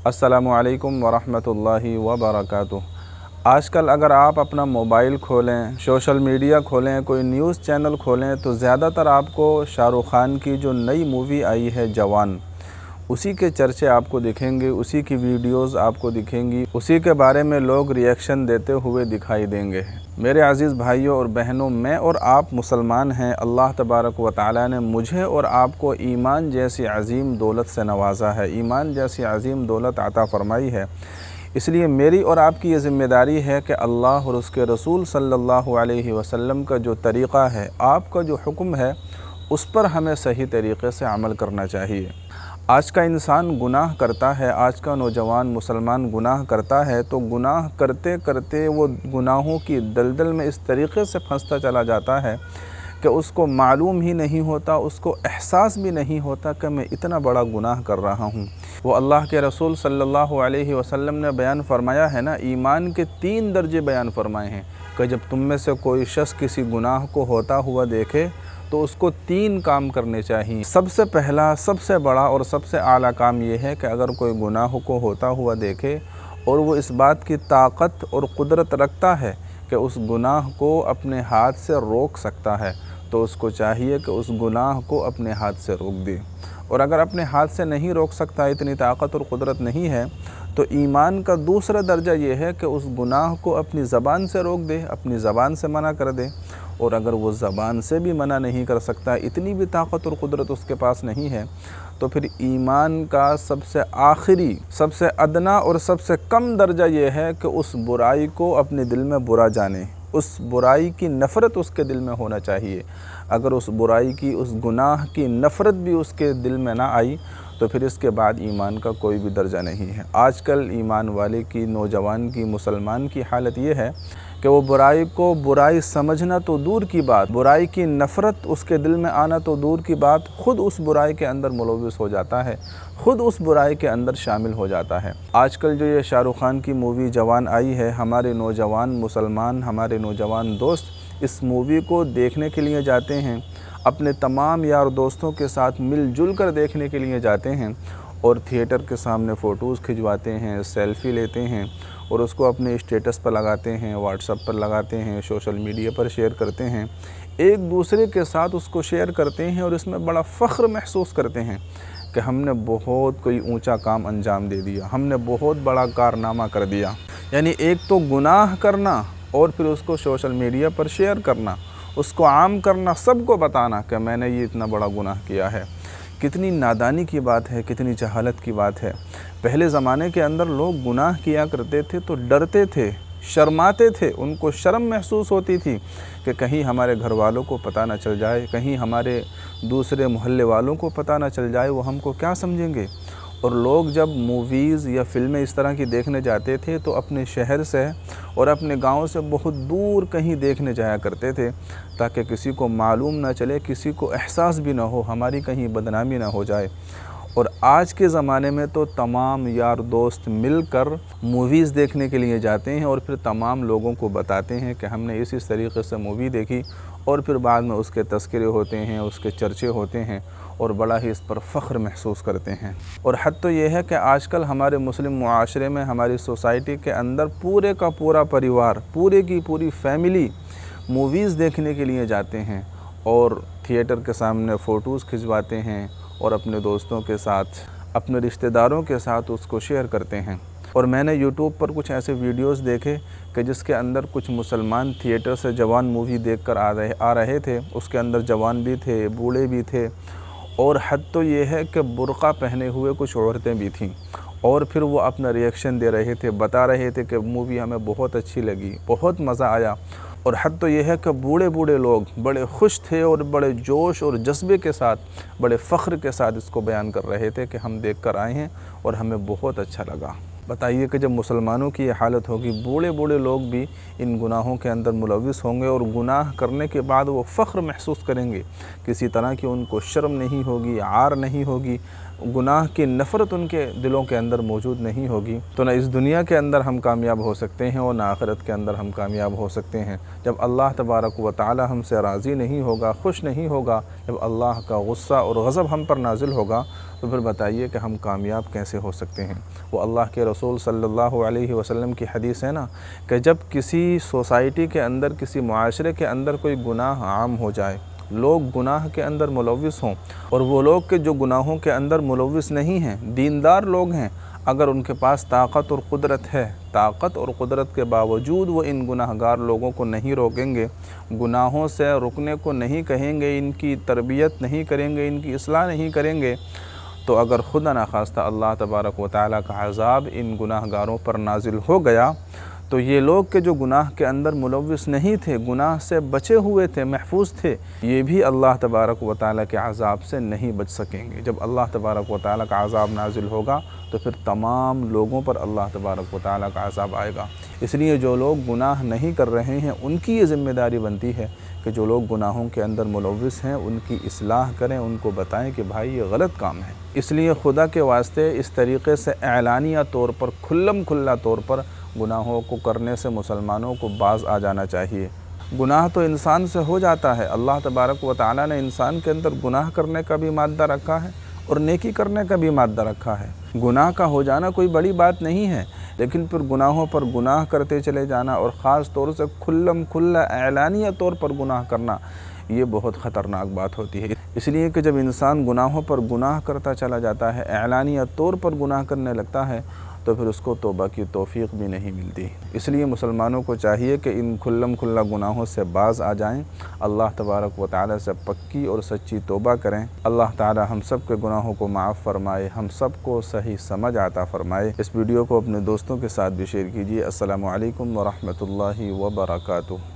अस्सलामु अलैकुम वरहमतुल्लाहि वबरकातुह। आजकल अगर आप अपना मोबाइल खोलें, सोशल मीडिया खोलें, कोई न्यूज़ चैनल खोलें तो ज़्यादातर आपको शाहरुख़ ख़ान की जो नई मूवी आई है जवान, उसी के चर्चे आपको दिखेंगे, उसी की वीडियोज़ आपको दिखेंगी, उसी के बारे में लोग रिएक्शन देते हुए दिखाई देंगे। मेरे अज़ीज़ भाइयों और बहनों, मैं और आप मुसलमान हैं। अल्लाह तबारक व तआला ने मुझे और आपको ईमान जैसी अज़ीम दौलत से नवाज़ा है, ईमान जैसी अज़ीम दौलत अता फ़रमाई है। इसलिए मेरी और आपकी ये ज़िम्मेदारी है कि अल्लाह और उसके रसूल सल्लल्लाहु अलैहि वसल्लम का जो तरीक़ा है, आपका जो हुक्म है, उस पर हमें सही तरीक़े से अमल करना चाहिए। आज का इंसान गुनाह करता है, आज का नौजवान मुसलमान गुनाह करता है तो गुनाह करते करते वो गुनाहों की दलदल में इस तरीक़े से फंसता चला जाता है कि उसको मालूम ही नहीं होता, उसको एहसास भी नहीं होता कि मैं इतना बड़ा गुनाह कर रहा हूँ। वो अल्लाह के रसूल सल्लल्लाहु अलैहि वसल्लम ने बयान फरमाया है ना, ईमान के 3 दर्जे बयान फरमाए हैं कि जब तुम में से कोई शख्स किसी गुनाह को होता हुआ देखे तो उसको 3 काम करने चाहिए। सबसे पहला, सबसे बड़ा और सबसे आला काम ये है कि अगर कोई गुनाह को होता हुआ देखे और वो इस बात की ताकत और कुदरत रखता है कि उस गुनाह को अपने हाथ से रोक सकता है, तो उसको चाहिए कि उस गुनाह को अपने हाथ से रोक दे। और अगर अपने हाथ से नहीं रोक सकता, इतनी ताकत और कुदरत नहीं है, तो ईमान का दूसरा दर्जा ये है कि उस गुनाह को अपनी ज़बान से रोक दे, अपनी ज़बान से मना कर दे। और अगर वो ज़बान से भी मना नहीं कर सकता, इतनी भी ताकत और कुदरत उसके पास नहीं है, तो फिर ईमान का सबसे आखिरी, सबसे अदना और सबसे कम दर्जा ये है कि उस बुराई को अपने दिल में बुरा जाने, उस बुराई की नफ़रत उसके दिल में होना चाहिए। अगर उस बुराई की, उस गुनाह की नफ़रत भी उसके दिल में ना आई तो फिर इसके बाद ईमान का कोई भी दर्जा नहीं है। आजकल ईमान वाले की, नौजवान की, मुसलमान की हालत ये है कि वो बुराई को बुराई समझना तो दूर की बात, बुराई की नफ़रत उसके दिल में आना तो दूर की बात, ख़ुद उस बुराई के अंदर मुलव्विस हो जाता है, ख़ुद उस बुराई के अंदर शामिल हो जाता है। आजकल जो ये शाहरुख़ ख़ान की मूवी जवान आई है, हमारे नौजवान मुसलमान, हमारे नौजवान दोस्त इस मूवी को देखने के लिए जाते हैं, अपने तमाम यार दोस्तों के साथ मिलजुल कर देखने के लिए जाते हैं और थिएटर के सामने फ़ोटोज़ खिंचवाते हैं, सेल्फ़ी लेते हैं और उसको अपने स्टेटस पर लगाते हैं, व्हाट्सएप पर लगाते हैं, सोशल मीडिया पर शेयर करते हैं, एक दूसरे के साथ उसको शेयर करते हैं और इसमें बड़ा फ़ख्र महसूस करते हैं कि हमने बहुत कोई ऊंचा काम अंजाम दे दिया, हमने बहुत बड़ा कारनामा कर दिया। यानी एक तो गुनाह करना और फिर उसको सोशल मीडिया पर शेयर करना, उसको आम करना, सबको बताना कि मैंने ये इतना बड़ा गुनाह किया है। कितनी नादानी की बात है, कितनी जहालत की बात है। पहले ज़माने के अंदर लोग गुनाह किया करते थे तो डरते थे, शर्माते थे, उनको शर्म महसूस होती थी कि कहीं हमारे घर वालों को पता ना चल जाए, कहीं हमारे दूसरे मोहल्ले वालों को पता ना चल जाए, वो हमको क्या समझेंगे। और लोग जब मूवीज़ या फ़िल्में इस तरह की देखने जाते थे तो अपने शहर से और अपने गांव से बहुत दूर कहीं देखने जाया करते थे ताकि किसी को मालूम ना चले, किसी को एहसास भी ना हो, हमारी कहीं बदनामी ना हो जाए। और आज के ज़माने में तो तमाम यार दोस्त मिलकर मूवीज़ देखने के लिए जाते हैं और फिर तमाम लोगों को बताते हैं कि हमने इस तरीक़े से मूवी देखी, और फिर बाद में उसके तज़किरे होते हैं, उसके चर्चे होते हैं और बड़ा ही इस पर फ़ख्र महसूस करते हैं। और हद तो ये है कि आजकल हमारे मुस्लिम मुआशरे में, हमारी सोसाइटी के अंदर पूरे का पूरा परिवार, पूरे की पूरी फैमिली मूवीज़ देखने के लिए जाते हैं और थिएटर के सामने फ़ोटोज़ खिंचवाते हैं और अपने दोस्तों के साथ, अपने रिश्तेदारों के साथ उसको शेयर करते हैं। और मैंने यूट्यूब पर कुछ ऐसे वीडियोस देखे कि जिसके अंदर कुछ मुसलमान थिएटर से जवान मूवी देखकर आ रहे थे, उसके अंदर जवान भी थे, बूढ़े भी थे, और हद तो ये है कि बुर्क़ा पहने हुए कुछ औरतें भी थीं। और फिर वो अपना रिएक्शन दे रहे थे, बता रहे थे कि मूवी हमें बहुत अच्छी लगी, बहुत मज़ा आया। और हद तो ये है कि बूढ़े बूढ़े लोग बड़े खुश थे और बड़े जोश और जज्बे के साथ, बड़े फ़ख्र के साथ इसको बयान कर रहे थे कि हम देख कर आए हैं और हमें बहुत अच्छा लगा। बताइए कि जब मुसलमानों की ये हालत होगी, बूढ़े बूढ़े लोग भी इन गुनाहों के अंदर मुलव्विस होंगे और गुनाह करने के बाद वो फ़ख्र महसूस करेंगे, किसी तरह की उनको शर्म नहीं होगी, आर नहीं होगी, गुनाह की नफ़रत उनके दिलों के अंदर मौजूद नहीं होगी, तो न इस दुनिया के अंदर हम कामयाब हो सकते हैं और न आखिरत के अंदर हम कामयाब हो सकते हैं। जब अल्लाह तबारक व तआला हमसे राज़ी नहीं होगा, खुश नहीं होगा, जब अल्लाह का गुस्सा और गज़ब हम पर नाजिल होगा, तो फिर बताइए कि हम कामयाब कैसे हो सकते हैं। वो अल्लाह के रसूल सल्लल्लाहु अलैहि वसल्लम की हदीस है ना कि जब किसी सोसाइटी के अंदर, किसी मुआशरे के अंदर कोई गुनाह आम हो जाए, लोग गुनाह के अंदर मुलव्विस हों, और वो लोग के जो गुनाहों के अंदर मुलव्विस नहीं हैं, दीनदार लोग हैं, अगर उनके पास ताकत और क़ुदरत है, ताकत और क़ुदरत के बावजूद वो इन गुनाहगार लोगों को नहीं रोकेंगे, गुनाहों से रुकने को नहीं कहेंगे, इनकी तरबियत नहीं करेंगे, इनकी इस्लाह नहीं करेंगे, तो अगर खुदा न खास्ता अल्लाह तबारक व तआला का अज़ाब इन गुनाहगारों पर नाजिल हो गया, तो ये लोग के जो गुनाह के अंदर मुलव्विस नहीं थे, गुनाह से बचे हुए थे, महफूज थे, ये भी अल्लाह तबारक व तआला के अज़ाब से नहीं बच सकेंगे। जब अल्लाह तबारक व तआला का अज़ाब नाजिल होगा तो फिर तमाम लोगों पर अल्लाह तबारक व तआला का अज़ाब आएगा। इसलिए जो लोग गुनाह नहीं कर रहे हैं उनकी ये ज़िम्मेदारी बनती है कि जो लोग गुनाहों के अंदर मुलव्विस हैं उनकी इस्लाह करें, उनको बताएं कि भाई ये गलत काम है। इसलिए खुदा के वास्ते इस तरीक़े से एलानिया तौर पर, खुल्लम खुल्ला तौर पर गुनाहों को करने से मुसलमानों को बाज़ आ जाना चाहिए। गुनाह तो इंसान से हो जाता है, अल्लाह तबारक व तआला ने इंसान के अंदर गुनाह करने का भी मादा रखा है और नेकी करने का भी मादा रखा है। गुनाह का हो जाना कोई बड़ी बात नहीं है, लेकिन फिर गुनाहों पर गुनाह करते चले जाना और ख़ास तौर से खुल्लम खुल्ला एलानिया तौर पर गुनाह करना, ये बहुत ख़तरनाक बात होती है। इसलिए कि जब इंसान गुनाहों पर गुनाह करता चला जाता है, एलानिया तौर पर गुनाह करने लगता है, तो फिर उसको तौबा की तौफ़ीक़ भी नहीं मिलती। इसलिए मुसलमानों को चाहिए कि इन खुल्लम खुल्ला गुनाहों से बाज़ आ जाएं, अल्लाह तबारक व तआला से पक्की और सच्ची तौबा करें। अल्लाह ताला हम सब के गुनाहों को माफ़ फ़रमाए, हम सब को सही समझ आता फ़रमाए। इस वीडियो को अपने दोस्तों के साथ भी शेयर कीजिए। अस्सलामु अलैकुम व रहमतुल्लाहि व बरकातुहू।